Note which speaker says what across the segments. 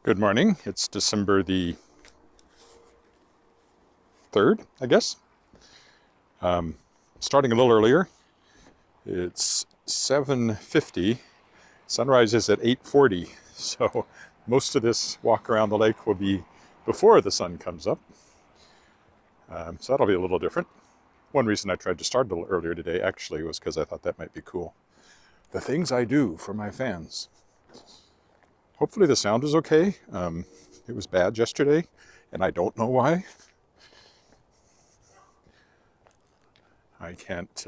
Speaker 1: Good morning. It's December the 3rd, I guess. Starting a little earlier. It's 7:50. Sunrise is at 8:40. So most of this walk around the lake will be before the sun comes up. So that'll be a little different. One reason I tried to start a little earlier today actually was because I thought that might be cool. The things I do for my fans. Hopefully the sound is okay. It was bad yesterday, and I don't know why. I can't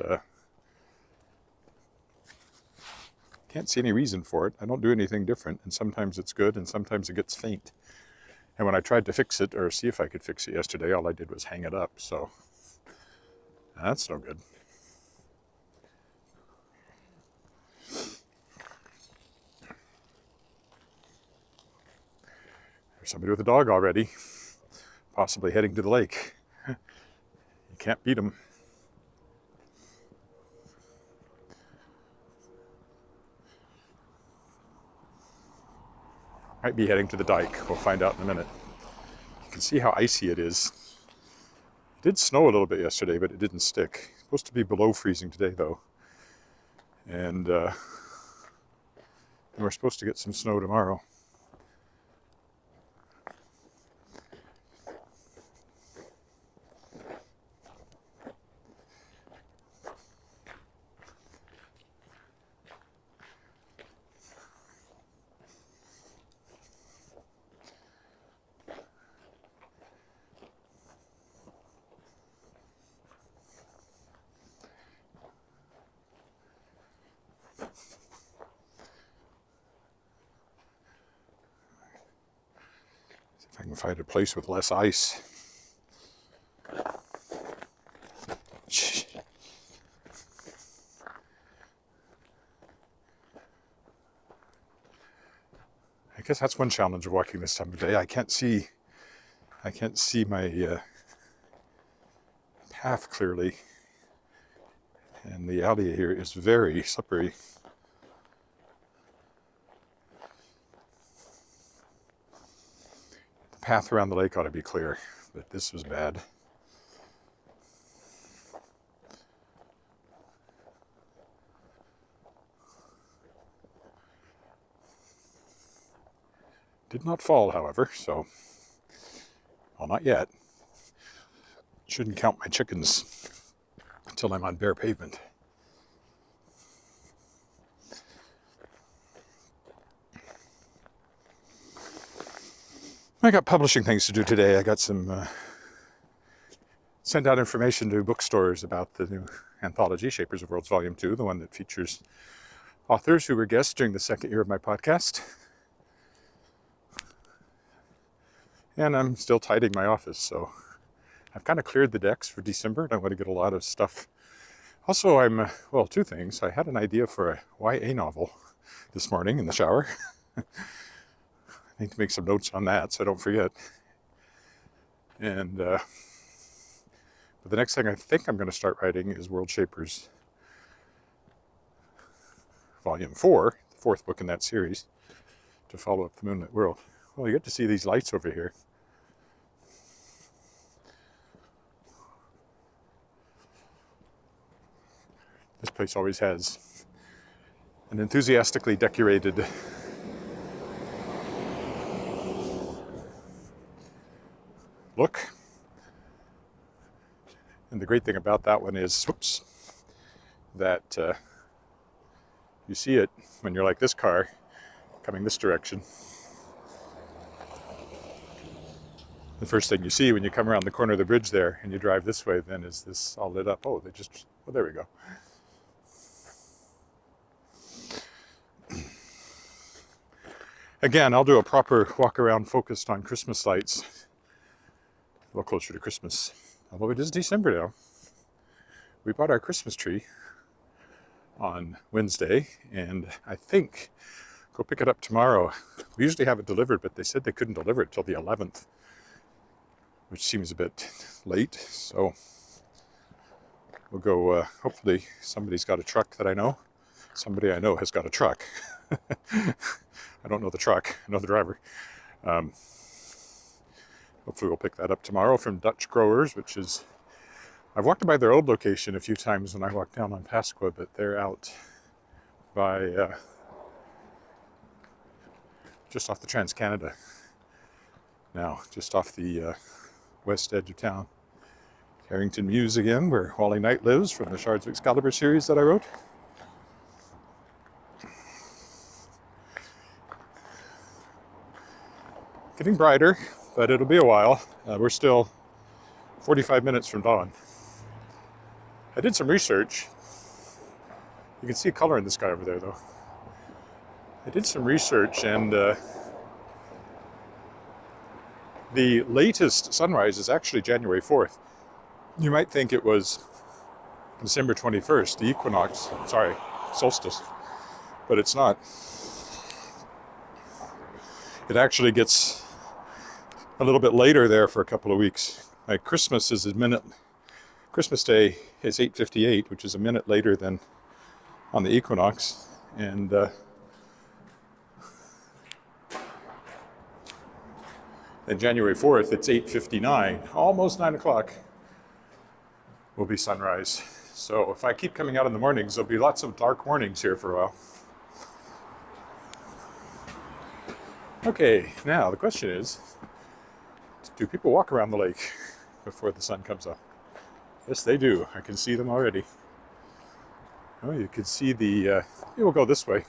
Speaker 1: see any reason for it. I don't do anything different, and sometimes it's good, and sometimes it gets faint. And when I tried to fix it, or see if I could fix it yesterday, all I did was hang it up, so that's no good. There's somebody with a dog already, possibly heading to the lake. You can't beat them. Might be heading to the dike. We'll find out in a minute. You can see how icy it is. It did snow a little bit yesterday, but it didn't stick. It's supposed to be below freezing today, though. And we're supposed to get some snow tomorrow. If I can find a place with less ice. I guess that's one challenge of walking this time of day. I can't see my path clearly, and the alley here is very slippery. The path around the lake ought to be clear, but this was bad. Did not fall, however, so, well, not yet. Shouldn't count my chickens until I'm on bare pavement. I got publishing things to do today. I got some send out information to bookstores about the new anthology, Shapers of Worlds Volume 2, the one that features authors who were guests during the second year of my podcast. And I'm still tidying my office, so I've kind of cleared the decks for December, and I want to get a lot of stuff. Also, well, two things. I had an idea for a YA novel this morning in the shower. I need to make some notes on that so I don't forget. And but the next thing I think I'm going to start writing is World Shapers Volume 4, the fourth book in that series, to follow up the Moonlit World. Well, you get to see these lights over here. This place always has an enthusiastically decorated look. And the great thing about that one is, that you see it when you're like this car coming this direction. The first thing you see when you come around the corner of the bridge there and you drive this way then is this all lit up. Oh, there we go. Again, I'll do a proper walk around focused on Christmas lights a little closer to Christmas. Although it is December now. We bought our Christmas tree on Wednesday, and I think go pick it up tomorrow. We usually have it delivered, but they said they couldn't deliver it till the 11th, which seems a bit late. So we'll go, hopefully somebody's got a truck that I know. Somebody I know has got a truck. I don't know the truck, I know the driver. Um, hopefully we'll pick that up tomorrow from Dutch Growers, which is, I've walked by their old location a few times when I walked down on Pasqua, but they're out by just off the Trans-Canada now, just off the west edge of town. Carrington Mews again, where Wally Knight lives from the Shards of Excalibur series that I wrote. Getting brighter, but it'll be a while. We're still 45 minutes from dawn. I did some research. You can see color in the sky over there, though. I did some research, and the latest sunrise is actually January 4th. You might think it was December 21st, the equinox, solstice, but it's not. It actually gets a little bit later there for a couple of weeks. Like Christmas Day is 8:58, which is a minute later than on the equinox, and then January 4th, it's 8:59, almost 9 o'clock. Will be sunrise. So if I keep coming out in the mornings, there'll be lots of dark mornings here for a while. Okay, now the question is, do people walk around the lake before the sun comes up? Yes, they do. I can see them already. Oh, you can see the, we'll go this way.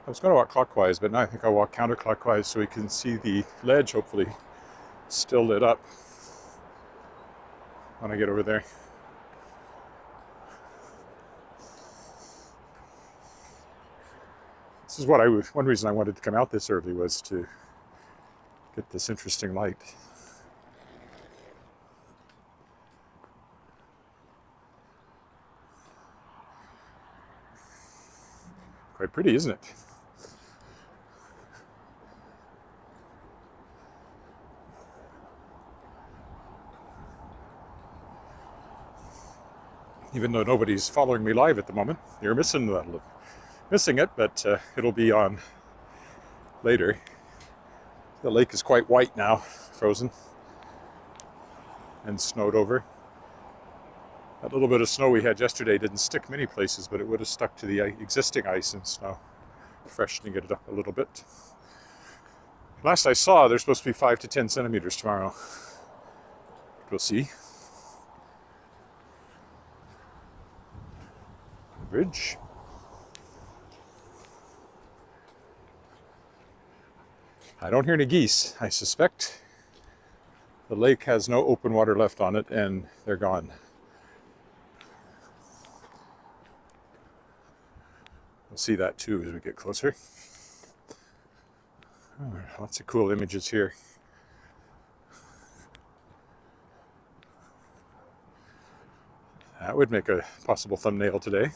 Speaker 1: I was going to walk clockwise, but now I think I'll walk counterclockwise so we can see the ledge, hopefully, still lit up when I get over there. This is one reason I wanted to come out this early was to get this interesting light. Quite pretty, isn't it? Even though nobody's following me live at the moment, you're missing it, but it'll be on later. The lake is quite white now, frozen and snowed over. That little bit of snow we had yesterday didn't stick many places, but it would have stuck to the existing ice and snow, freshening it up a little bit. Last I saw, there's supposed to be 5 to 10 centimeters tomorrow. We'll see. Bridge. I don't hear any geese. I suspect the lake has no open water left on it and they're gone. We'll see that too as we get closer. Oh, lots of cool images here. That would make a possible thumbnail today.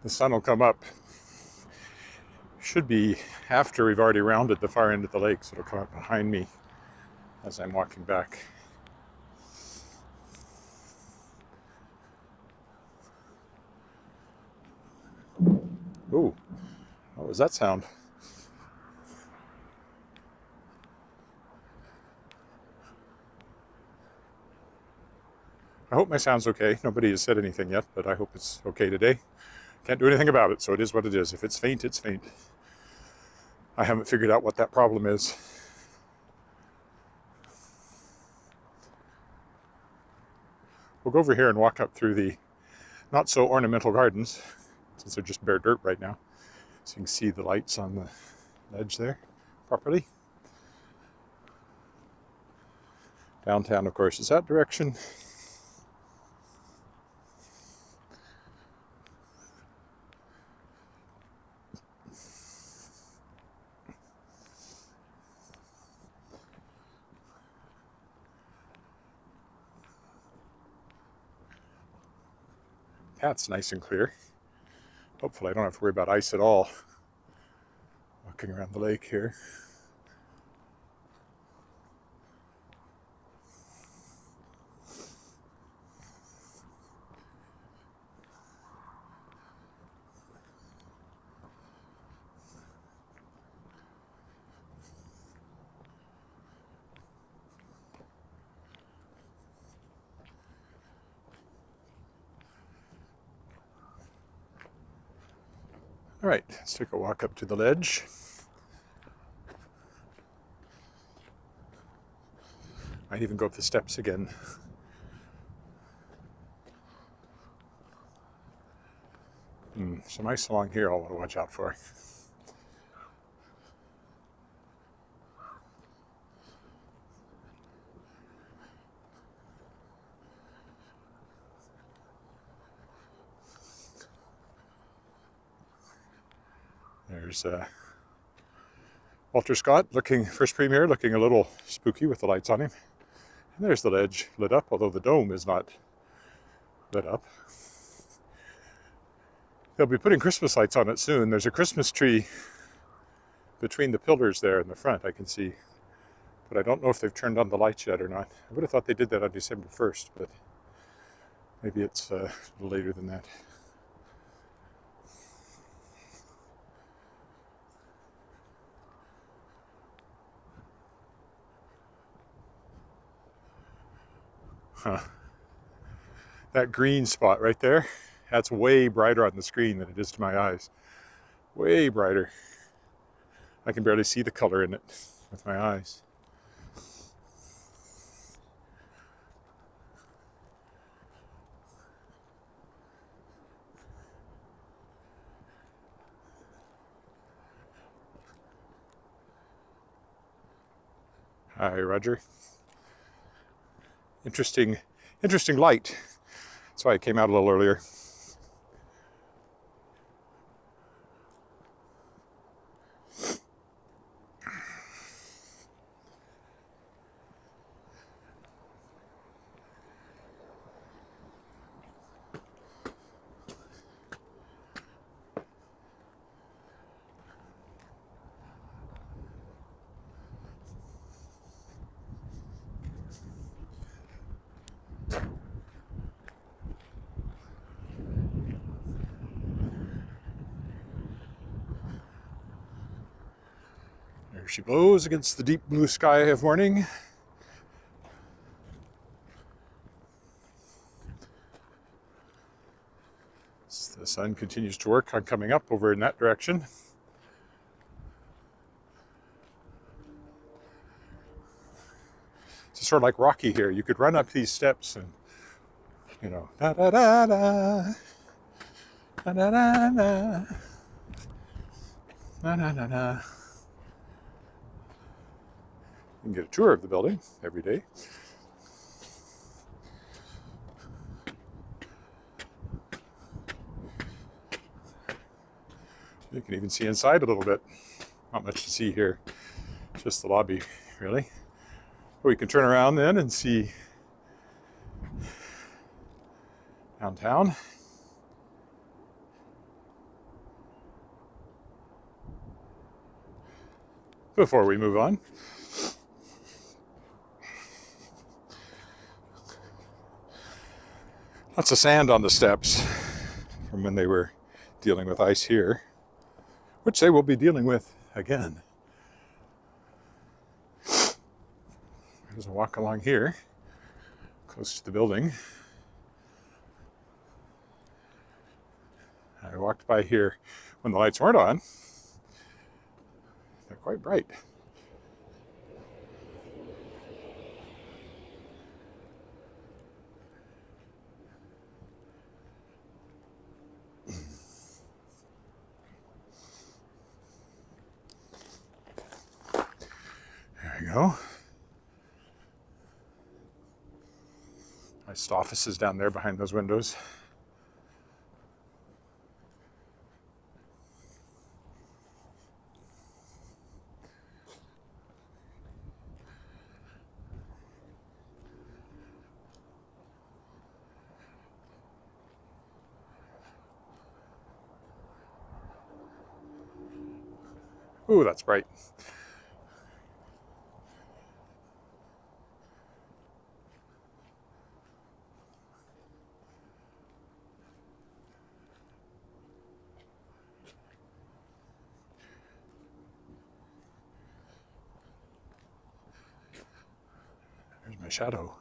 Speaker 1: The sun will come up. Should be after we've already rounded the far end of the lake, so it'll come up behind me as I'm walking back. Ooh, what was that sound? I hope my sound's okay. Nobody has said anything yet, but I hope it's okay today. Can't do anything about it, so it is what it is. If it's faint, it's faint. I haven't figured out what that problem is. We'll go over here and walk up through the not so ornamental gardens, since they're just bare dirt right now. So you can see the lights on the ledge there properly. Downtown, of course, is that direction. That's nice and clear. Hopefully I don't have to worry about ice at all. I'll walking around the lake here. All right, let's take a walk up to the ledge. Might even go up the steps again. Some ice along here I'll want to watch out for. There's Walter Scott, first premier, looking a little spooky with the lights on him. And there's the ledge lit up, although the dome is not lit up. They'll be putting Christmas lights on it soon. There's a Christmas tree between the pillars there in the front, I can see. But I don't know if they've turned on the lights yet or not. I would have thought they did that on December 1st, but maybe it's a little later than that. Huh. That green spot right there, that's way brighter on the screen than it is to my eyes. Way brighter. I can barely see the color in it with my eyes. Hi, Roger. Interesting light. That's why I came out a little earlier. There she blows against the deep blue sky of morning. The sun continues to work on coming up over in that direction. It's sort of like Rocky here. You could run up these steps and, you know, da da da da, da da da da, da da da da. You can get a tour of the building every day. You can even see inside a little bit. Not much to see here, just the lobby, really. But we can turn around then and see downtown. Before we move on, lots of sand on the steps from when they were dealing with ice here, which they will be dealing with again. There's a walk along here, close to the building. I walked by here when the lights weren't on. They're quite bright. There you go. Nice offices down there behind those windows. Ooh, that's bright. There's my shadow.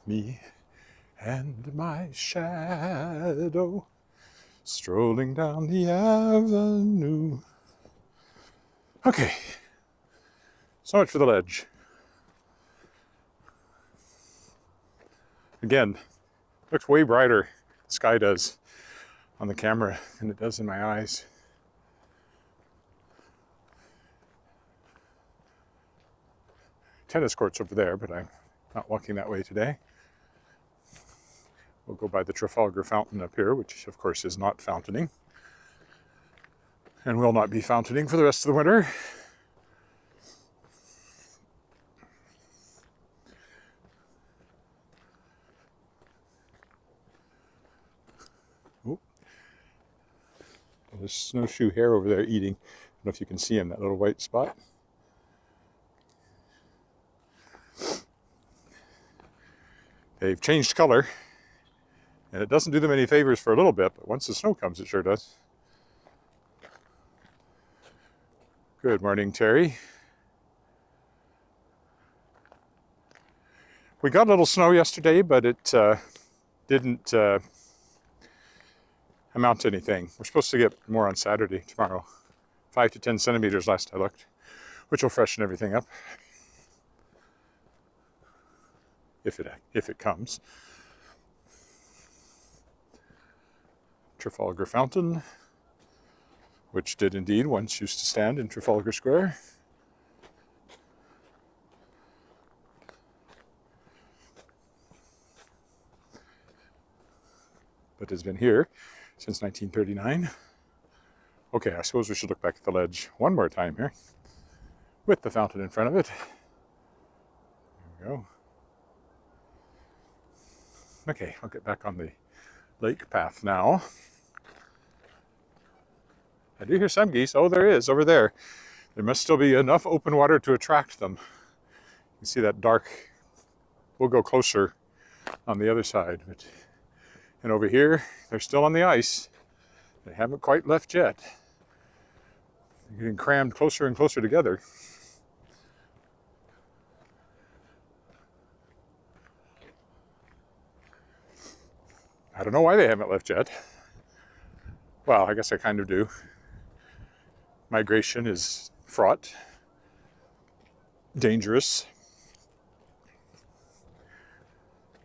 Speaker 1: Me and my shadow strolling down the avenue. Okay, so much for the ledge. Again, looks way brighter, the sky does, on the camera than it does in my eyes. Tennis courts over there, but I'm not walking that way today. We'll go by the Trafalgar Fountain up here, which of course is not fountaining, and will not be fountaining for the rest of the winter. Oh, there's snowshoe hare over there eating. I don't know if you can see him, that little white spot. They've changed color, and it doesn't do them any favors for a little bit, but once the snow comes, it sure does. Good morning, Terry. We got a little snow yesterday, but it didn't amount to anything. We're supposed to get more on Saturday, tomorrow. 5 to 10 centimeters last I looked, which will freshen everything up. If it comes. Trafalgar Fountain, which did indeed once used to stand in Trafalgar Square. But has been here since 1939. Okay, I suppose we should look back at the ledge one more time here, with the fountain in front of it. There we go. Okay, I'll get back on the lake path now. I do hear some geese. Oh, there is, over there. There must still be enough open water to attract them. You can see that dark. We'll go closer on the other side. And over here, they're still on the ice. They haven't quite left yet. They're getting crammed closer and closer together. I don't know why they haven't left yet. Well, I guess I kind of do. Migration is fraught, dangerous.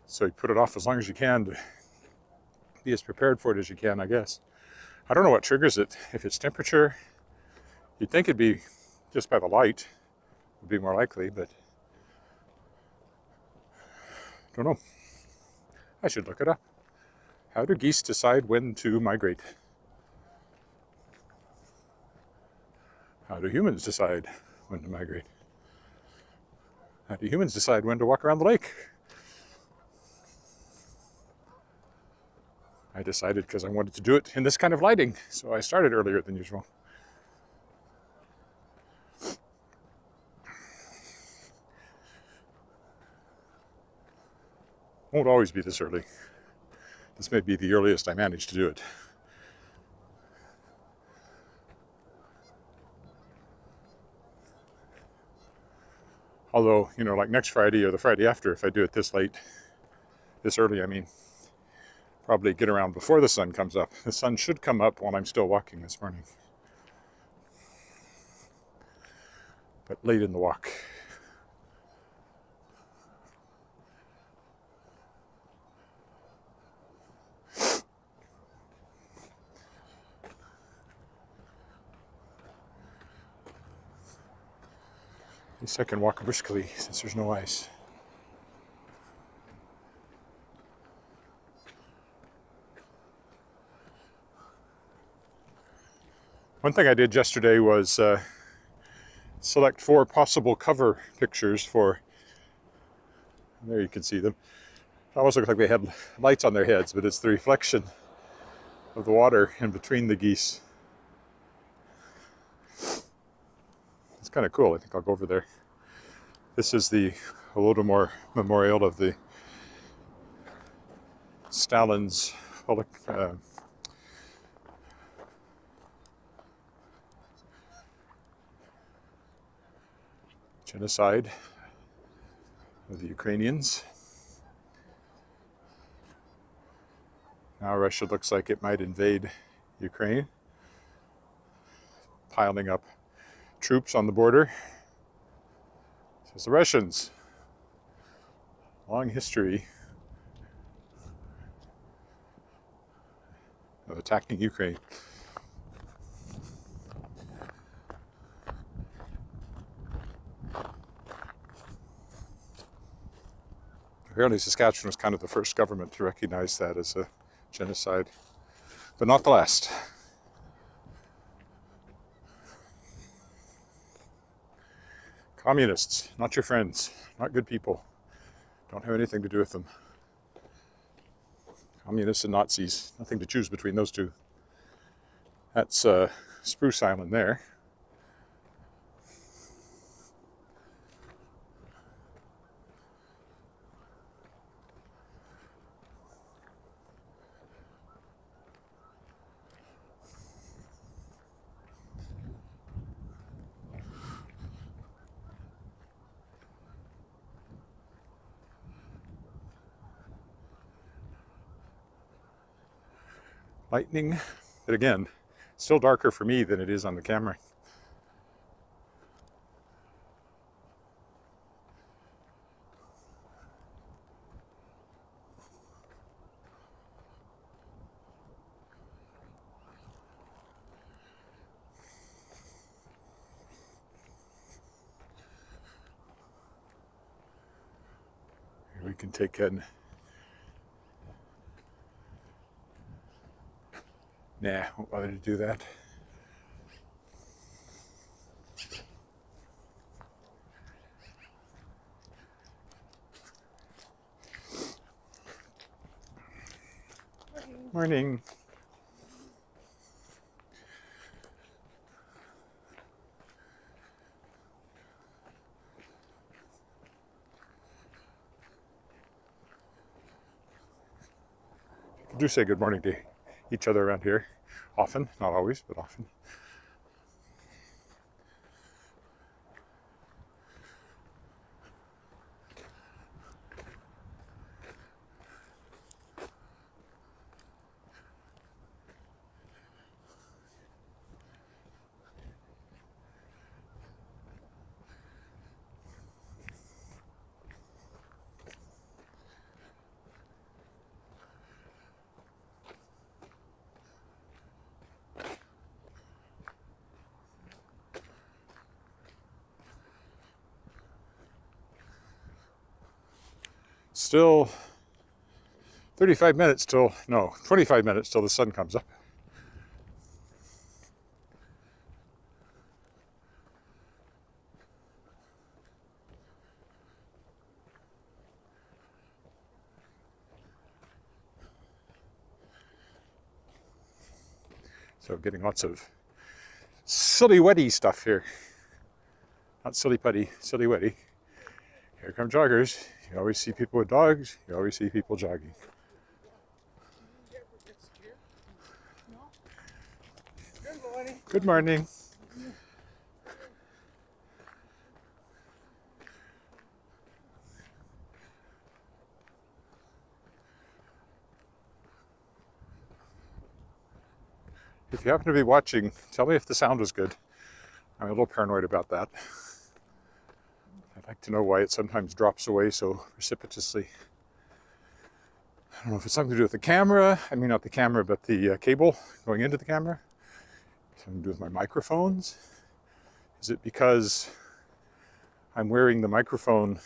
Speaker 1: So you put it off as long as you can to be as prepared for it as you can, I guess. I don't know what triggers it. If it's temperature, you'd think it'd be just by the light, would be more likely, but I don't know. I should look it up. How do geese decide when to migrate? How do humans decide when to migrate? How do humans decide when to walk around the lake? I decided because I wanted to do it in this kind of lighting, so I started earlier than usual. Won't always be this early. This may be the earliest I managed to do it. Although, you know, like next Friday or the Friday after, if I do it this late, this early, I mean, probably get around before the sun comes up. The sun should come up while I'm still walking this morning. But late in the walk. At least I can walk briskly since there's no ice. One thing I did yesterday was select 4 possible cover pictures for, there you can see them. It almost looks like they had lights on their heads, but it's the reflection of the water in between the geese. It's kind of cool. I think I'll go over there. This is the Holodomor Memorial of the Stalin's genocide of the Ukrainians. Now Russia looks like it might invade Ukraine, piling up troops on the border. Says the Russians. Long history of attacking Ukraine. Apparently Saskatchewan was kind of the first government to recognize that as a genocide, but not the last. Communists, not your friends, not good people. Don't have anything to do with them. Communists and Nazis, nothing to choose between those two. That's Spruce Island there. Lightning, but again, still darker for me than it is on the camera. Here we can take in. Nah, won't bother to do that. Morning. We do say good morning to each other around here. Often, not always, but often. Still 35 minutes till, no, 25 minutes till the sun comes up. So getting lots of silly wetty stuff here. Not silly putty, silly wetty. Here come joggers. You always see people with dogs. You always see people jogging.
Speaker 2: Good morning.
Speaker 1: Good morning. If you happen to be watching, tell me if the sound was good. I'm a little paranoid about that. I'd like to know why it sometimes drops away so precipitously. I don't know if it's something to do with the camera. I mean, not the camera, but the cable going into the camera. Something to do with my microphones. Is it because I'm wearing the microphone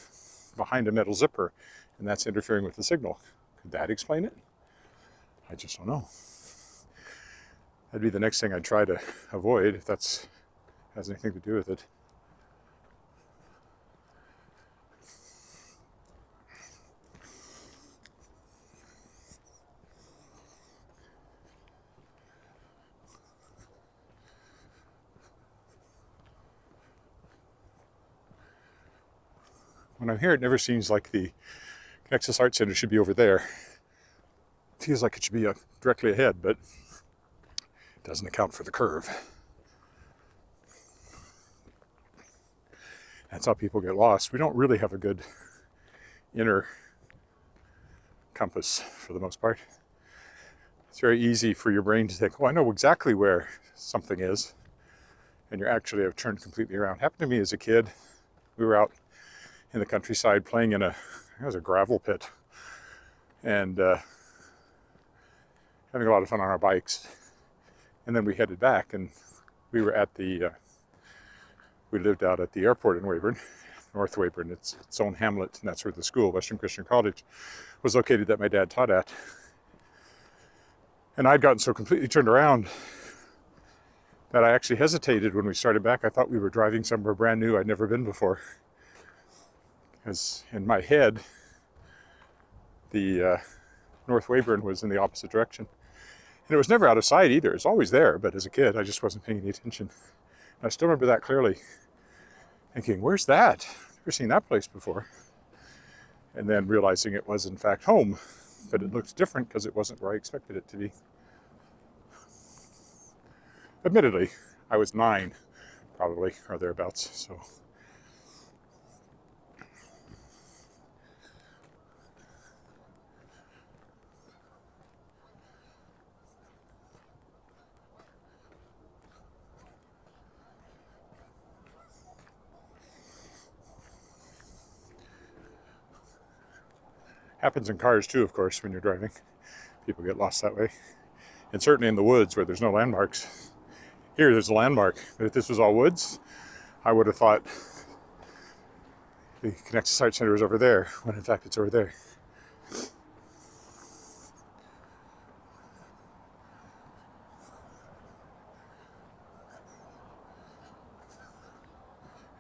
Speaker 1: behind a metal zipper and that's interfering with the signal? Could that explain it? I just don't know. That'd be the next thing I'd try to avoid if that's has anything to do with it. When I'm here, it never seems like the Connexus Art Center should be over there. It feels like it should be directly ahead, but it doesn't account for the curve. That's how people get lost. We don't really have a good inner compass for the most part. It's very easy for your brain to think, oh, I know exactly where something is, and you actually have turned completely around. Happened to me as a kid. We were out in the countryside playing in it was a gravel pit, and having a lot of fun on our bikes. And then we headed back, and we were at the, we lived out at the airport in Weyburn, North Weyburn. It's its own hamlet, and that's where the school, Western Christian College, was located that my dad taught at. And I'd gotten so completely turned around that I actually hesitated when we started back. I thought we were driving somewhere brand new I'd never been before. Because in my head, the North Weyburn was in the opposite direction. And it was never out of sight either. It's always there, but as a kid, I just wasn't paying any attention. And I still remember that clearly, thinking, where's that? I've never seen that place before. And then realizing it was in fact home, but it looked different because it wasn't where I expected it to be. Admittedly, I was 9, probably, or thereabouts, so. Happens in cars too, of course, when you're driving. People get lost that way. And certainly in the woods where there's no landmarks. Here, there's a landmark. But if this was all woods, I would have thought the Connexus Art Center was over there, when in fact it's over there.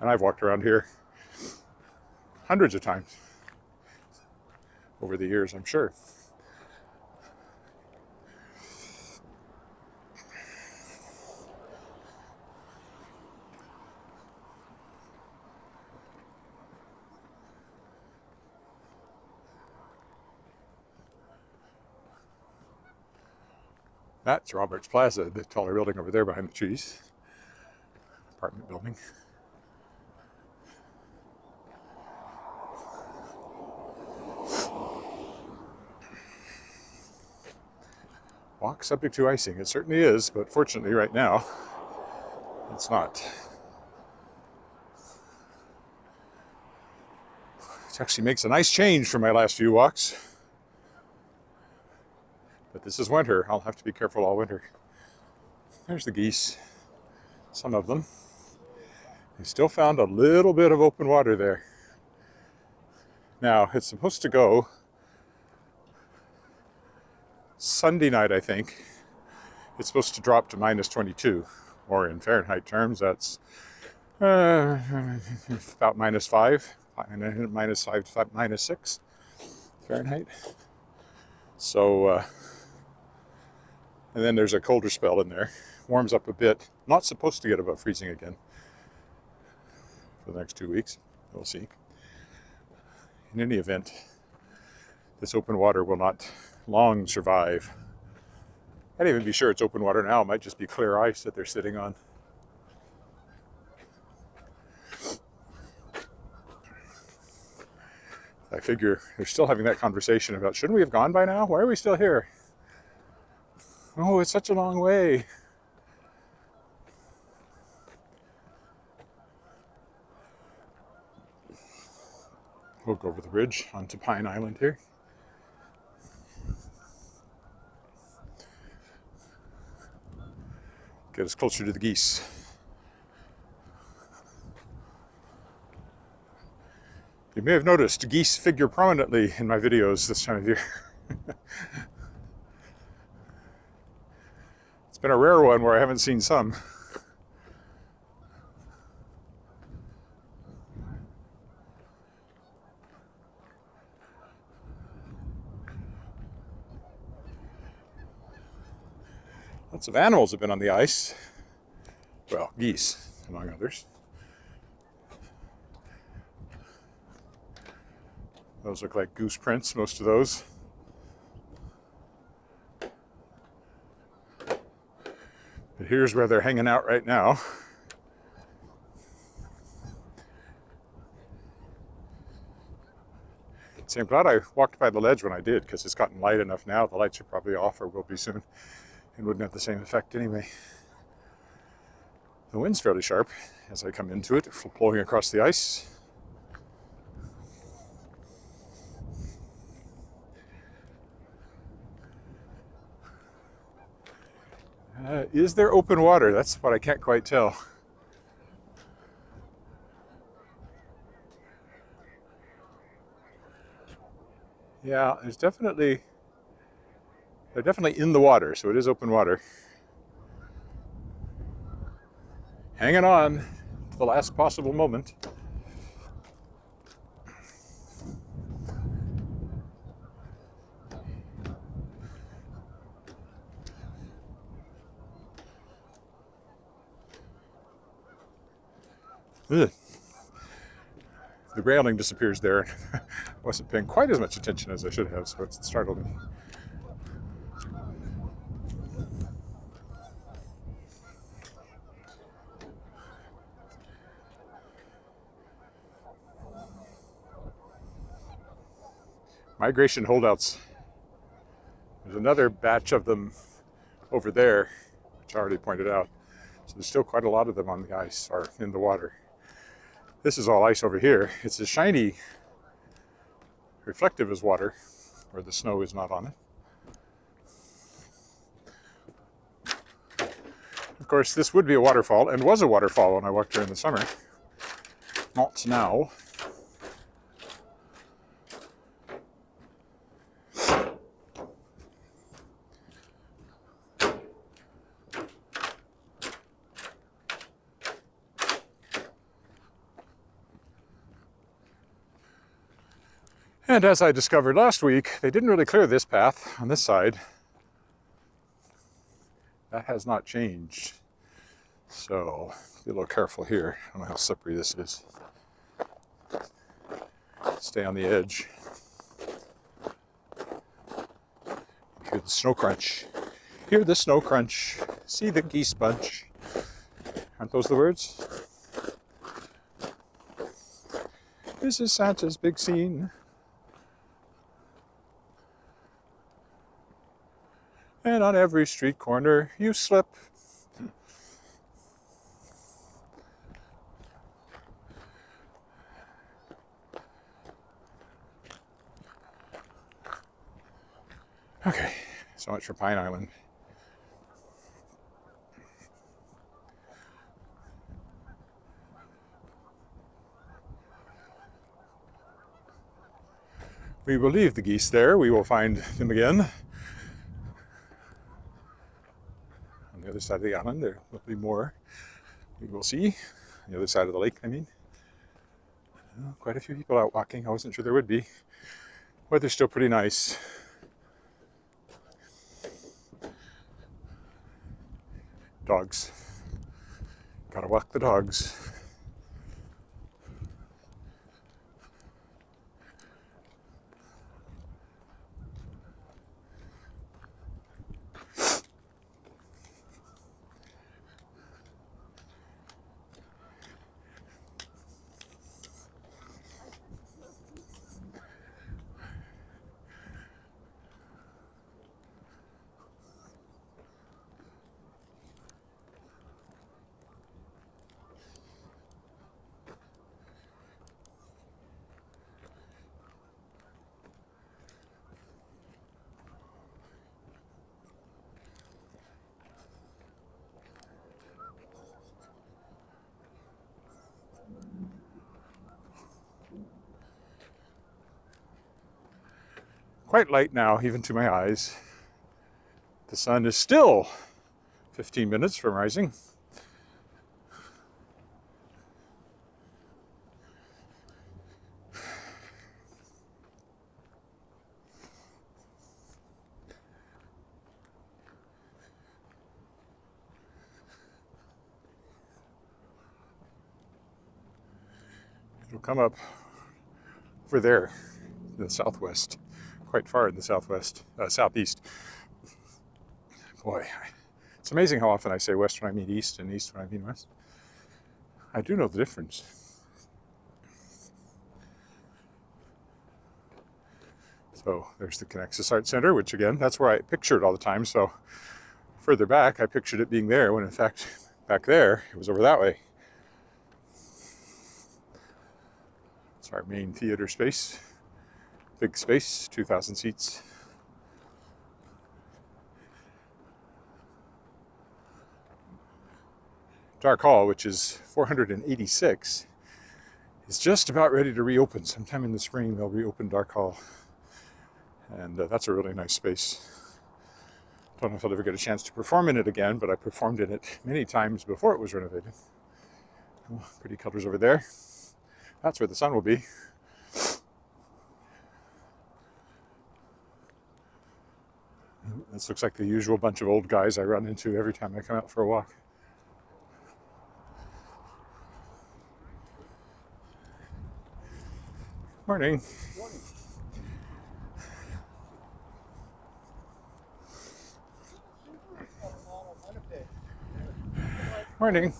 Speaker 1: And I've walked around here hundreds of times over the years, I'm sure. That's Roberts Plaza, the taller building over there behind the trees. Apartment building. Walk subject to icing. It certainly is, but fortunately right now, it's not. It actually makes a nice change from my last few walks. But this is winter. I'll have to be careful all winter. There's the geese. Some of them. I still found a little bit of open water there. Now, it's supposed to go Sunday night, I think. It's supposed to drop to minus 22, or in Fahrenheit terms, that's about minus 5, minus 5, minus 6 Fahrenheit. So, and then there's a colder spell in there. Warms up a bit. Not supposed to get above freezing again for the next 2 weeks. We'll see. In any event, this open water will not long survive. I'd even be sure it's open water now. It might just be clear ice that they're sitting on. I figure they're still having that conversation about, shouldn't we have gone by now? Why are we still here? Oh, it's such a long way. We'll go over the bridge onto Pine Island here. Get us closer to the geese. You may have noticed geese figure prominently in my videos this time of year. It's been a rare one where I haven't seen some. Lots of animals have been on the ice. Well, geese, among others. Those look like goose prints, most of those. But here's where they're hanging out right now. See, I'm glad I walked by the ledge when I did, because it's gotten light enough now. The lights are probably off or will be soon. It wouldn't have the same effect anyway. The wind's fairly sharp as I come into it, blowing across the ice. Is there open water? That's what I can't quite tell. Yeah, they're definitely in the water, so it is open water. Hanging on to the last possible moment. Ugh. The railing disappears there. I wasn't paying quite as much attention as I should have, so it startled me. Migration holdouts. There's another batch of them over there, which I already pointed out. So there's still quite a lot of them on the ice or in the water. This is all ice over here. It's as shiny, reflective as water, where the snow is not on it. Of course, this would be a waterfall, and was a waterfall when I walked here in the summer. Not now. And as I discovered last week, they didn't really clear this path on this side. That has not changed. So, be a little careful here. I don't know how slippery this is. Stay on the edge. Hear the snow crunch. Hear the snow crunch. See the geese bunch. Aren't those the words? This is Santa's big scene. And on every street corner you slip. Okay, so much for Pine Island. We will leave the geese there. We will find them again. On the other side of the island, there will be more. We will see. On the other side of the lake, I mean. Quite a few people out walking. I wasn't sure there would be. Weather's still pretty nice. Dogs. Gotta walk the dogs. Quite light now, even to my eyes. The sun is still 15 minutes from rising. It'll come up over there. in the southwest, quite far in the southeast. Boy, it's amazing how often I say west when I mean east and east when I mean west. I do know the difference. So there's the Connexus Art Center, which again, that's where I picture it all the time. So further back, I pictured it being there when in fact, back there, it was over that way. It's our main theater space. Big space, 2,000 seats. Dark Hall, which is 486, is just about ready to reopen. Sometime in the spring, they'll reopen Dark Hall. And that's a really nice space. Don't know if I'll ever get a chance to perform in it again, but I performed in it many times before it was renovated. Oh, pretty colors over there. That's where the sun will be. This looks like the usual bunch of old guys I run into every time I come out for a walk. Morning.
Speaker 2: Morning.
Speaker 1: Morning.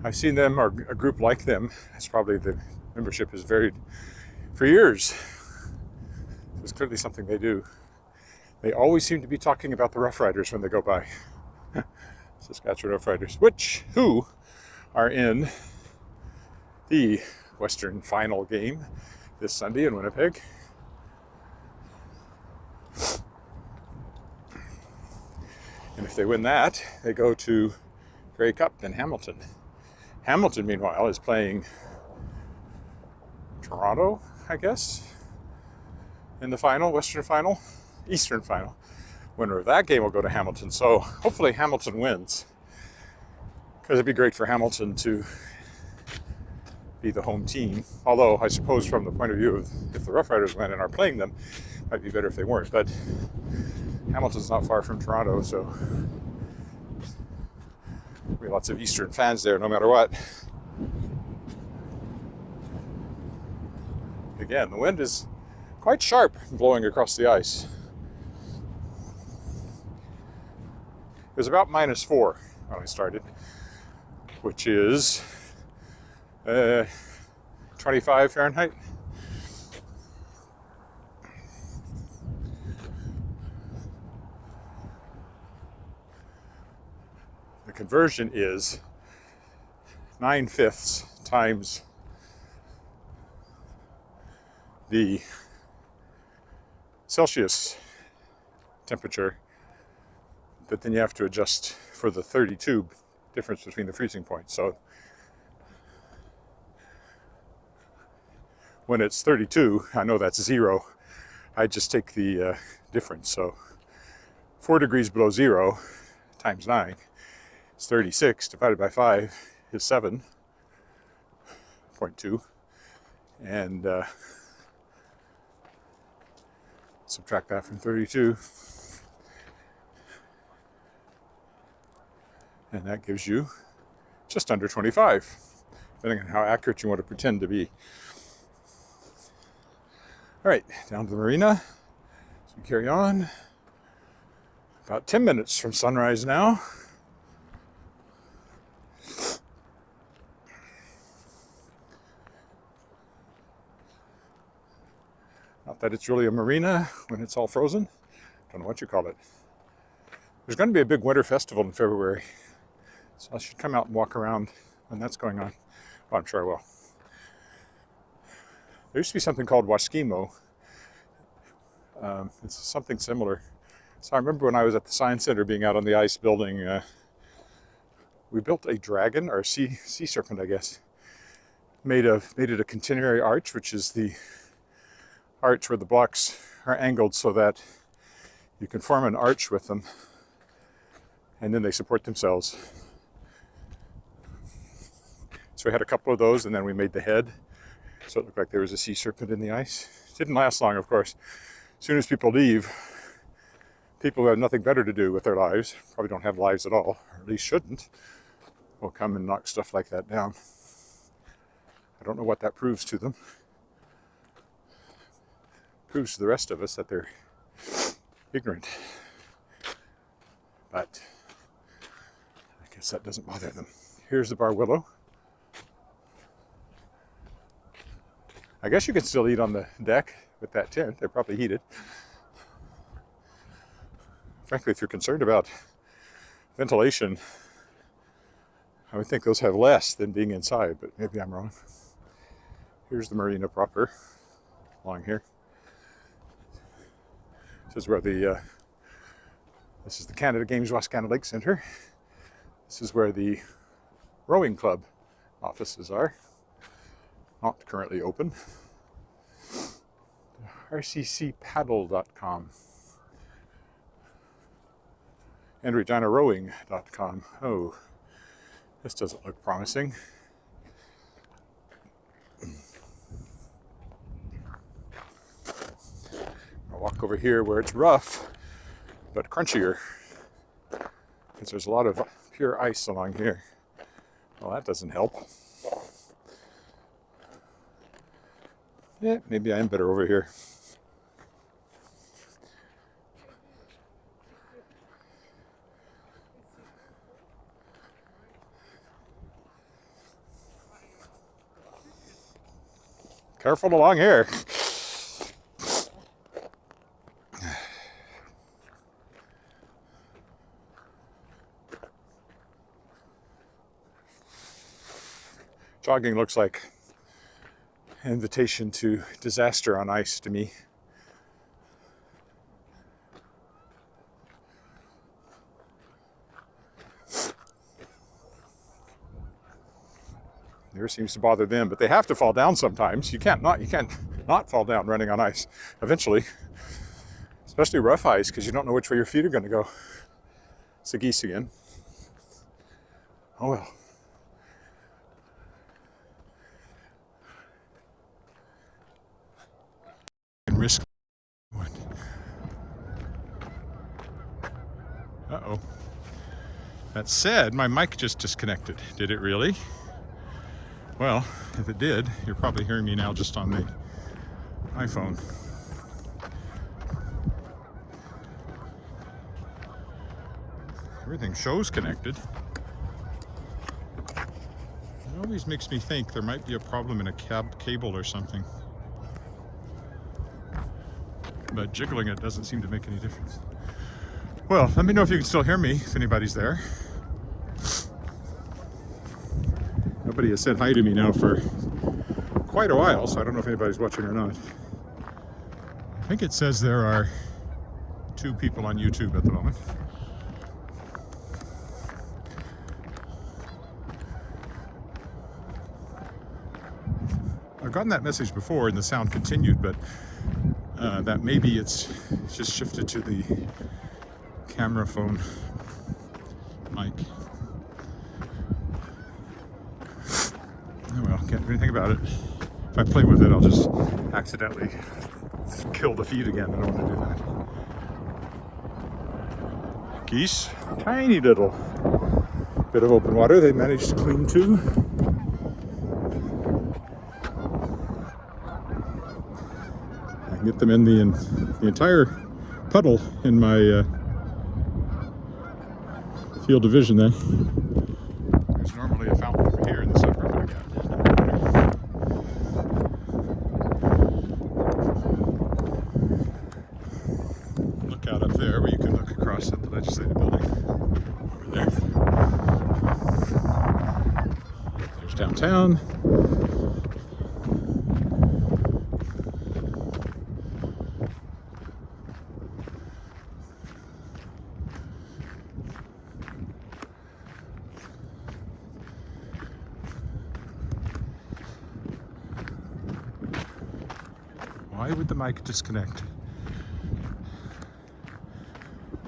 Speaker 1: I've seen them, or a group like them. That's probably the membership has varied for years. It's clearly something they do. They always seem to be talking about the Rough Riders when they go by. Saskatchewan Rough Riders, who are in the Western Final game this Sunday in Winnipeg. And if they win that, they go to Grey Cup in Hamilton. Hamilton, meanwhile, is playing Toronto, I guess, in the final, Western Final, Eastern Final. Winner of that game will go to Hamilton. So hopefully Hamilton wins, because it'd be great for Hamilton to be the home team. Although I suppose from the point of view of if the Rough Riders win and are playing them, it might be better if they weren't. But Hamilton's not far from Toronto, so there'll be lots of Eastern fans there no matter what. Again, the wind is quite sharp blowing across the ice. It was about -4 when I started, which is 25 Fahrenheit. The conversion is 9/5 times the Celsius temperature, but then you have to adjust for the 32 difference between the freezing points. So when it's 32, I know that's 0. I just take the difference. So 4 degrees below 0 times 9 is 36, divided by 5 is 7.2. And subtract that from 32. And that gives you just under 25, depending on how accurate you want to pretend to be. All right, down to the marina. So we carry on. About 10 minutes from sunrise now. Not that it's really a marina when it's all frozen. Don't know what you call it. There's going to be a big winter festival in February, so I should come out and walk around when that's going on. Well, I'm sure I will. There used to be something called Wascana. It's something similar. So I remember when I was at the Science Center being out on the ice building, we built a dragon, or a sea serpent, I guess. Made it a continuary arch, which is the arch where the blocks are angled so that you can form an arch with them, and then they support themselves. So we had a couple of those, and then we made the head, so it looked like there was a sea serpent in the ice. It didn't last long, of course. As soon as people leave, people who have nothing better to do with their lives, probably don't have lives at all, or at least shouldn't, will come and knock stuff like that down. I don't know what that proves to them. It proves to the rest of us that they're ignorant. But I guess that doesn't bother them. Here's the bar willow. I guess you can still eat on the deck with that tent. They're probably heated. Frankly, if you're concerned about ventilation, I would think those have less than being inside, but maybe I'm wrong. Here's the marina proper, along here. This is where this is the Canada Games Wascana Lake Center. This is where the rowing club offices are. Not currently open. rccpaddle.com and reginarowing.com. Oh, this doesn't look promising. I'll walk over here where it's rough but crunchier, because there's a lot of pure ice along here. Well, that doesn't help. Yeah, maybe I am better over here. Careful along here. Jogging looks like an invitation to disaster on ice to me. Never seems to bother them, but they have to fall down sometimes. You can't not fall down running on ice eventually, especially rough ice, because you don't know which way your feet are going to go. It's the geese again. Oh well. Risk. What? Uh-oh. That said, my mic just disconnected. Did it really? Well, if it did, you're probably hearing me now just on the iPhone. Everything shows connected. It always makes me think there might be a problem in a cable or something. But jiggling it doesn't seem to make any difference. Well, let me know if you can still hear me, if anybody's there. Nobody has said hi to me now for quite a while, so I don't know if anybody's watching or not. I think it says there are 2 people on YouTube at the moment. I've gotten that message before and the sound continued, but that maybe it's just shifted to the camera phone mic. Oh well, can't do anything about it. If I play with it, I'll just accidentally kill the feed again. I don't want to do that. Geese, tiny little bit of open water. They managed to clean too. I can get them in the entire puddle in my field of vision then. There's normally a fountain over here in the summer, but again, look out up there where you can look across at the legislative building. Over there. There's downtown. Why would the mic disconnect?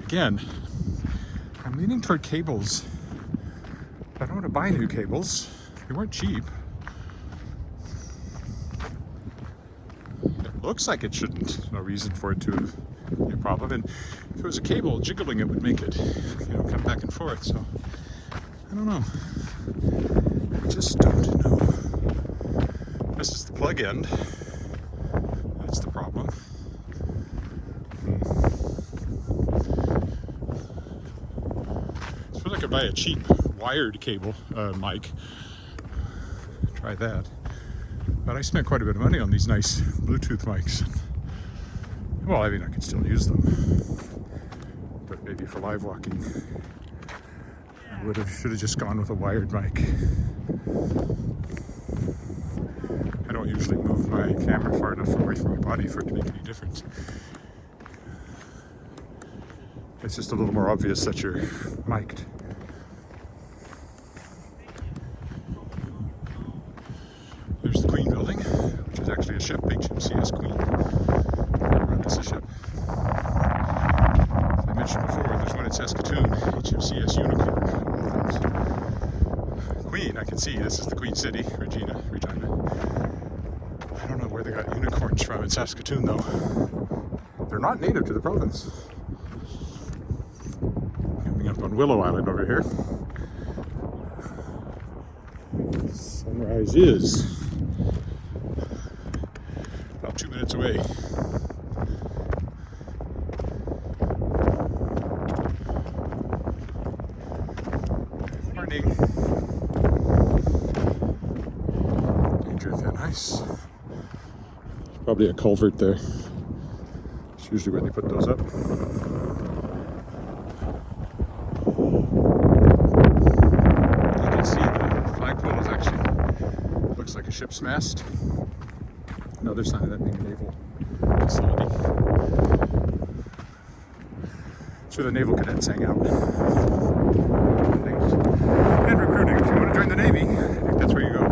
Speaker 1: Again, I'm leaning toward cables. I don't want to buy new cables. They weren't cheap. It looks like it shouldn't. No reason for it to be a problem. And if it was a cable, jiggling it would make it, come back and forth. So, I don't know. I just don't know. This is the plug end. That's the problem. I suppose I could buy a cheap wired cable mic. Try that. But I spent quite a bit of money on these nice Bluetooth mics. Well, I mean, I could still use them. But maybe for live walking, I should have just gone with a wired mic. I don't usually move my camera far enough away from my body for it to make any difference. It's just a little more obvious that you're mic'd. There's the Queen building, which is actually a ship, HMCS Queen. That's a ship. As I mentioned before, there's one in Saskatchewan, HMCS Unicorn. Queen, I can see, this is the Queen City, Regina. I don't know where they got unicorns from in Saskatchewan, though. They're not native to the province. Coming up on Willow Island over here. Sunrise is about 2 minutes away. Morning. Danger thin ice. There's probably a culvert there. It's usually where they put those up. You can see the flagpole is actually looks like a ship's mast. Another sign of that being a naval facility. It's where the naval cadets hang out. And recruiting. If you want to join the Navy, I think that's where you go.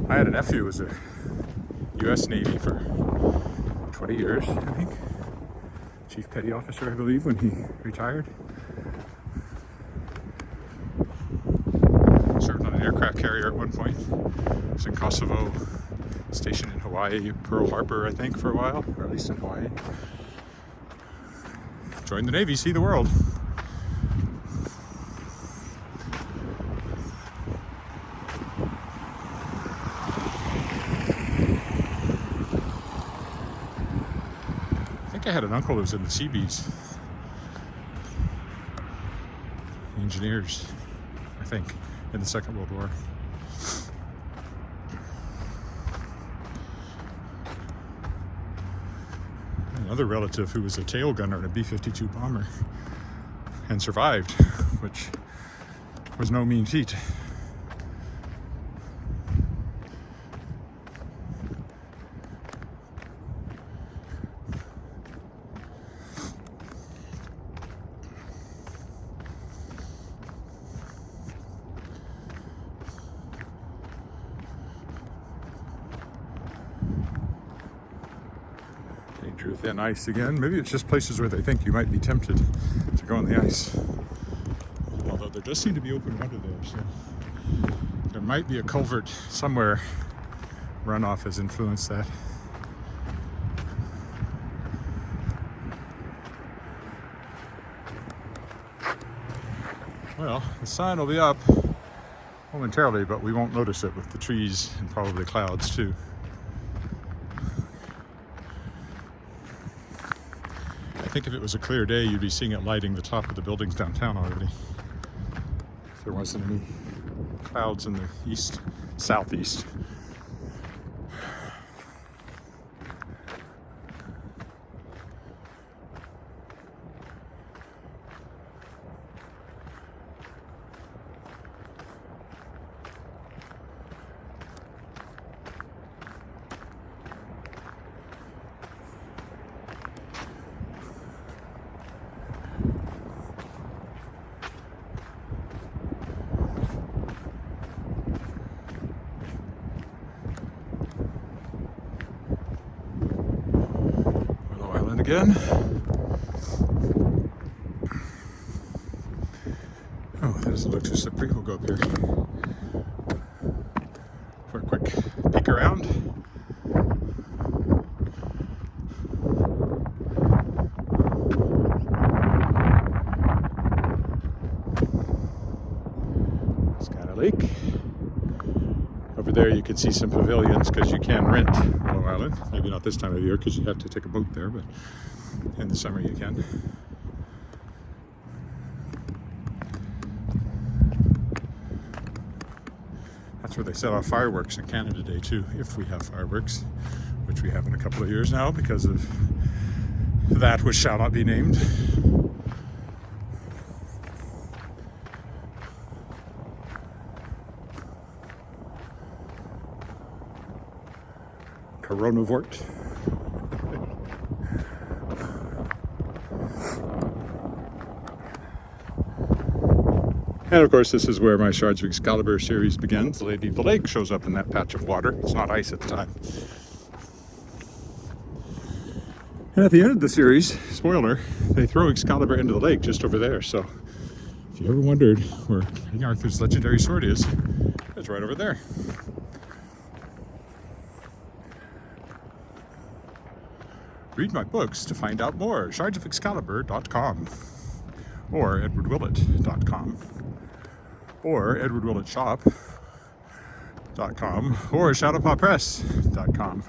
Speaker 1: I had a nephew who was a U.S. Navy for 20 years, I think. Chief Petty Officer, I believe, when he retired. Served on an aircraft carrier at one point. Was in Kosovo, stationed in Hawaii, Pearl Harbor, I think, for a while, or at least in Hawaii. Joined the Navy, see the world. I think I had an uncle who was in the Seabees. Engineers, I think, in the Second World War. Another relative who was a tail gunner in a B-52 bomber and survived, which was no mean feat. Danger thin ice again. Maybe it's just places where they think you might be tempted to go on the ice. Although there does seem to be open water there, so there might be a culvert somewhere. Runoff has influenced that. Well, the sign will be up momentarily, but we won't notice it with the trees and probably clouds too. I think if it was a clear day, you'd be seeing it lighting the top of the buildings downtown already. If there wasn't any clouds in the east, southeast. Again. Oh, that doesn't look too slippery. We'll go up here for a quick peek around. Wascana Lake. Over there you can see some pavilions because you can rent Willow Island. Maybe not this time of year because you have to take a boat there, but in the summer you can. That's where they set off fireworks in Canada Day too, if we have fireworks, which we have in a couple of years now because of that which shall not be named. Coronavort. And of course, this is where my Shards of Excalibur series begins. The Lady of the Lake shows up in that patch of water. It's not ice at the time. And at the end of the series, spoiler, they throw Excalibur into the lake just over there. So if you ever wondered where King Arthur's legendary sword is, it's right over there. Read my books to find out more. Shardsofexcalibur.com or edwardwillett.com or edwardwillettshop.com or shadowpawpress.com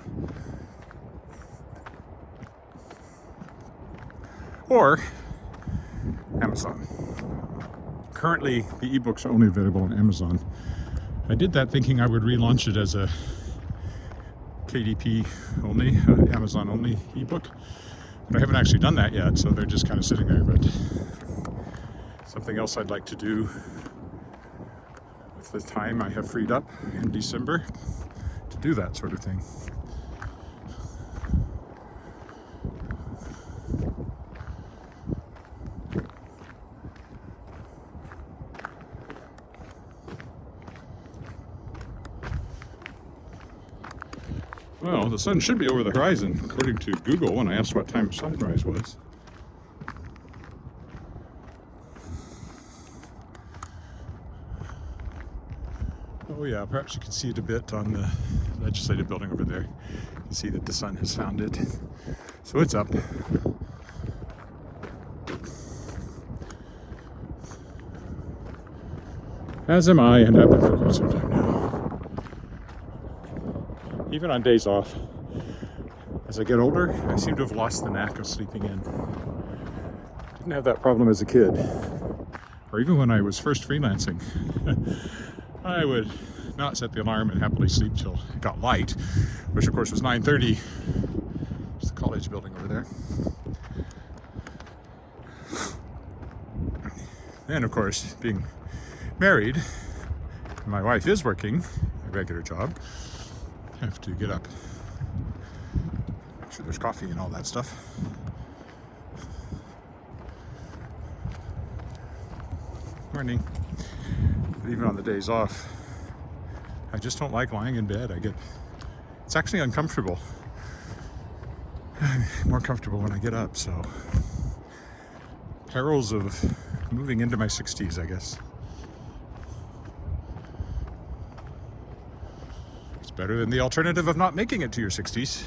Speaker 1: or Amazon. Currently, the ebooks are only available on Amazon. I did that thinking I would relaunch it as a KDP only, Amazon only ebook, but I haven't actually done that yet, so they're just kind of sitting there. But something else I'd like to do with the time I have freed up in December to do that sort of thing. Well, the sun should be over the horizon, according to Google, when I asked what time sunrise was. Oh yeah, perhaps you can see it a bit on the legislative building over there. You can see that the sun has found it. So it's up. As am I, and have been for quite some time now. Even on days off, as I get older, I seem to have lost the knack of sleeping in. Didn't have that problem as a kid, or even when I was first freelancing. I would not set the alarm and happily sleep till it got light, which of course was 9:30. It's the college building over there. And of course, being married, my wife is working a regular job. I have to get up, make sure there's coffee and all that stuff. Morning. But even on the days off, I just don't like lying in bed. It's actually uncomfortable. I'm more comfortable when I get up, so perils of moving into my 60s, I guess. Better than the alternative of not making it to your 60s.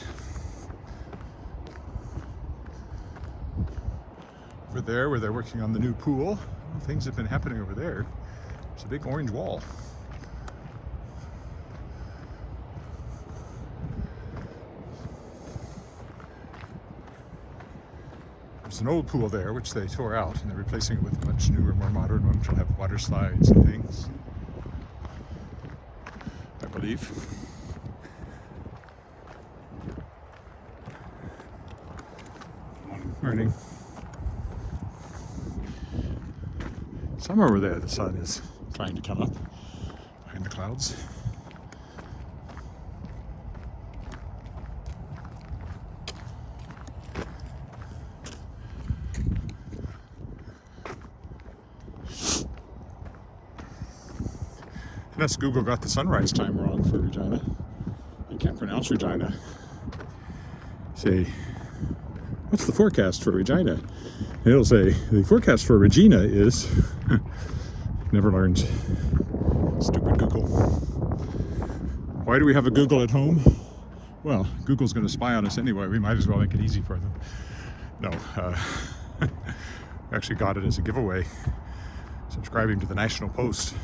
Speaker 1: Over there, where they're working on the new pool, things have been happening over there. There's a big orange wall. There's an old pool there, which they tore out, and they're replacing it with a much newer, more modern one, which will have water slides and things, I believe. Morning. Somewhere over there, the sun is trying to come up behind the clouds. Unless Google got the sunrise time wrong for Regina. I can't pronounce Regina. Say, what's the forecast for Regina? And it'll say, the forecast for Regina is... Never learns. Stupid Google. Why do we have a Google at home? Well, Google's going to spy on us anyway. We might as well make it easy for them. No, we actually got it as a giveaway, subscribing to the National Post.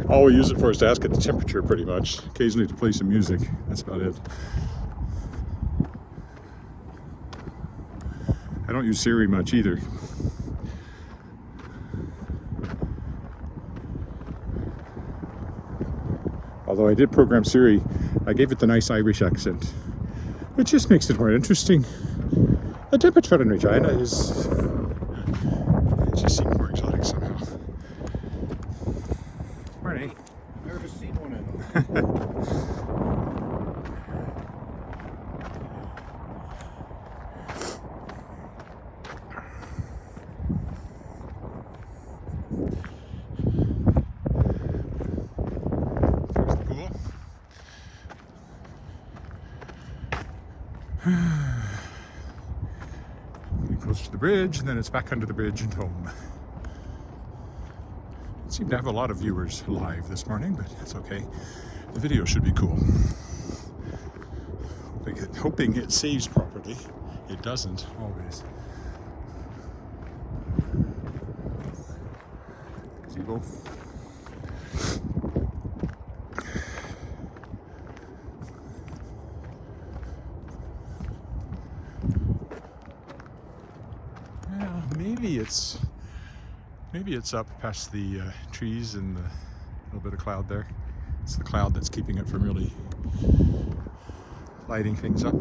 Speaker 1: All we use it for is to ask it the temperature pretty much. Occasionally to play some music. That's about it. I don't use Siri much either. Although I did program Siri, I gave it the nice Irish accent, which just makes it more interesting. The temperature in Regina is... it just seems more exotic somehow. Morning.
Speaker 2: Never seen one of them.
Speaker 1: There's the pool. Getting close to the bridge, and then it's back under the bridge and home. It seemed to have a lot of viewers live this morning, but it's okay. The video should be cool. Hoping it saves properly. It doesn't always. Gazebo. Well, maybe it's up past the trees and the little bit of cloud there. It's the cloud that's keeping it from really lighting things up.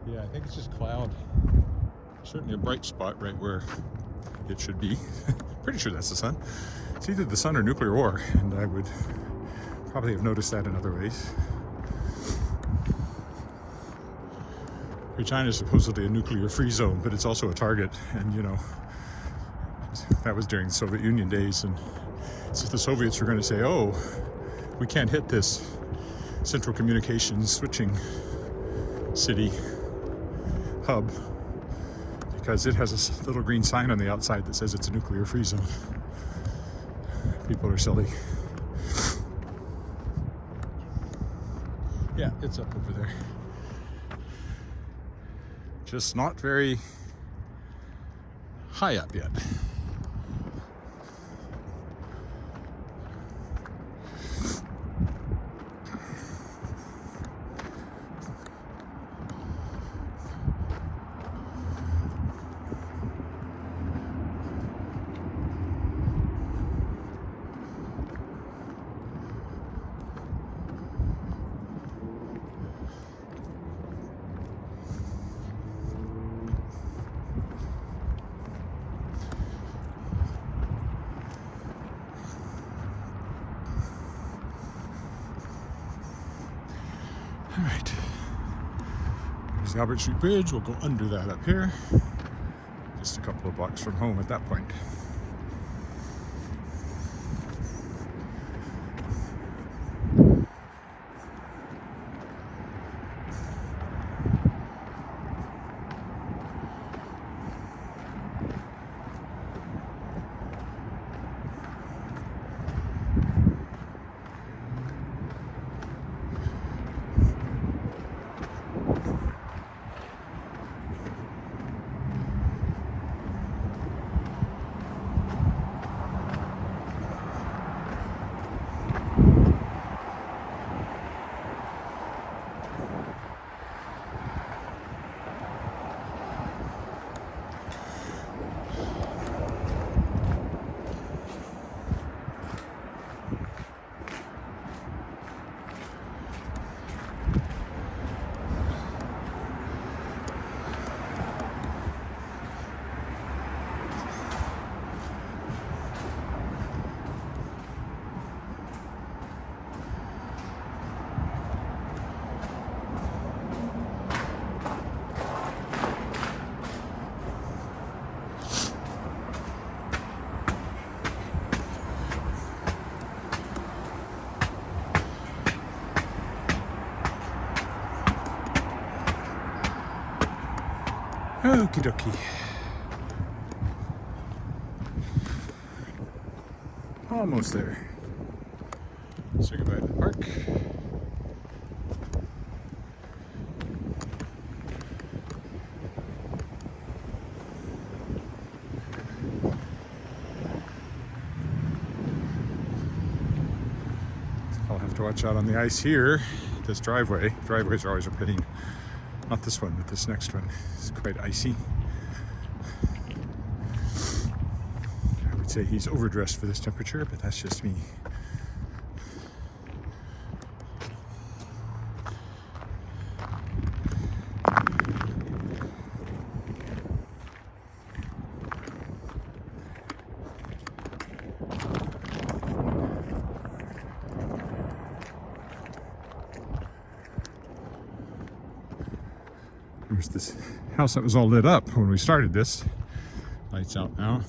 Speaker 1: Yeah, I think it's just cloud. Certainly a bright spot right where it should be. Pretty sure that's the sun. It's either the sun or nuclear war, and I would probably have noticed that in other ways. Regina is supposedly a nuclear-free zone, but it's also a target, and you know, that was during the Soviet Union days, and so the Soviets were going to say, oh, we can't hit this central communications switching city hub because it has a little green sign on the outside that says it's a nuclear-free zone. People are silly. Yeah, it's up over there. Just not very high up yet. All right, there's the Albert Street Bridge. We'll go under that up here. Just a couple of blocks from home at that point. Okie dokie. Almost there. Say goodbye to the park. I'll have to watch out on the ice here. This driveway. Driveways are always a pity. Not this one, but this next one is quite icy. I would say he's overdressed for this temperature, but that's just me. There's this house that was all lit up when we started this. Lights out now.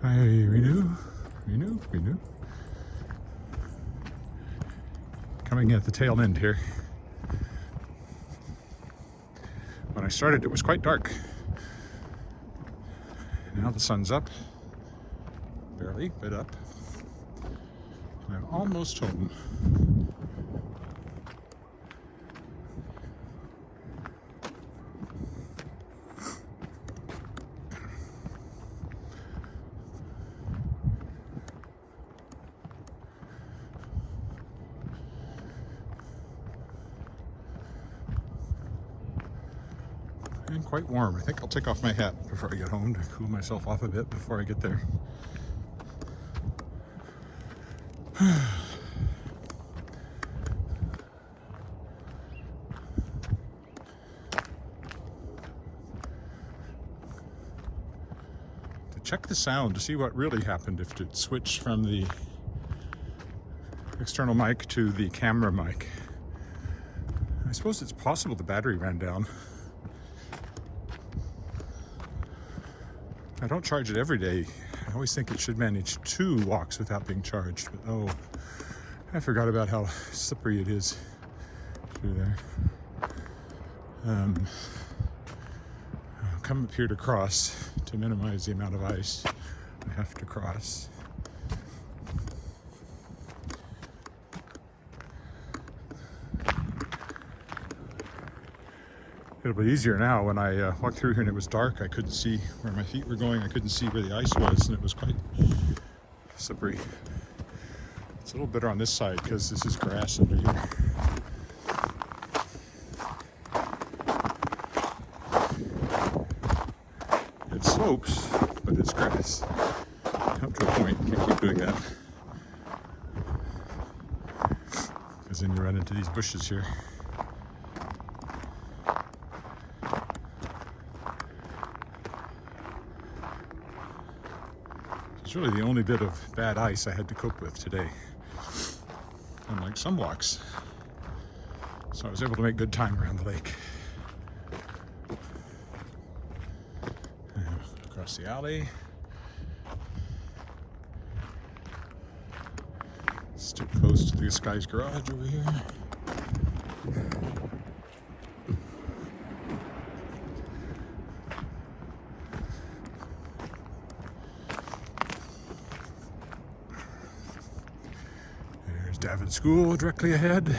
Speaker 1: Hi, renew. Coming at the tail end here. When I started, it was quite dark. Now the sun's up, barely, but up. And I'm almost home. And quite warm. I think I'll take off my hat before I get home to cool myself off a bit before I get there. To check the sound to see what really happened if it switched from the external mic to the camera mic. I suppose it's possible the battery ran down. I don't charge it every day. I always think it should manage 2 walks without being charged, but oh, I forgot about how slippery it is through there. I'll come up here to cross to minimize the amount of ice I have to cross. It'll be easier now. When I walked through here and it was dark, I couldn't see where my feet were going. I couldn't see where the ice was, and it was quite slippery. It's a little better on this side because this is grass under here. It slopes, but it's grass. Up to a point, you can't keep doing that. Because then you run into these bushes here. It's really the only bit of bad ice I had to cope with today, unlike some walks. So I was able to make good time around the lake. And across the alley. It's too close to this guy's garage over here. David School directly ahead.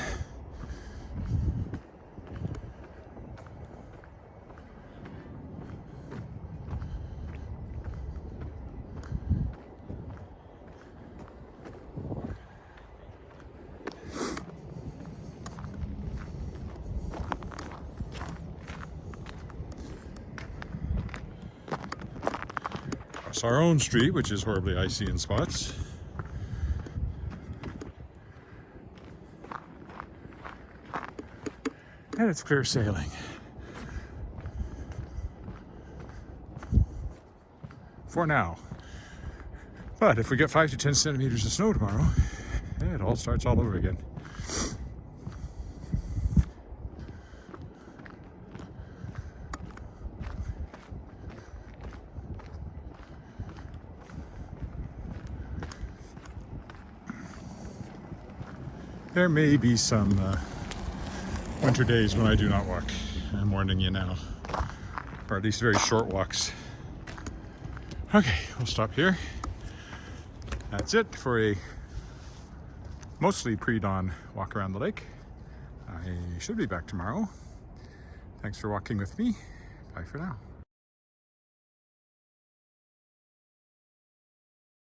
Speaker 1: Across our own street, which is horribly icy in spots. And it's clear sailing. For now. But if we get 5 to 10 centimeters of snow tomorrow, it all starts all over again. There may be some winter days when I do not walk. I'm warning you now. Or at least very short walks. Okay, we'll stop here. That's it for a mostly pre-dawn walk around the lake. I should be back tomorrow. Thanks for walking with me. Bye for now.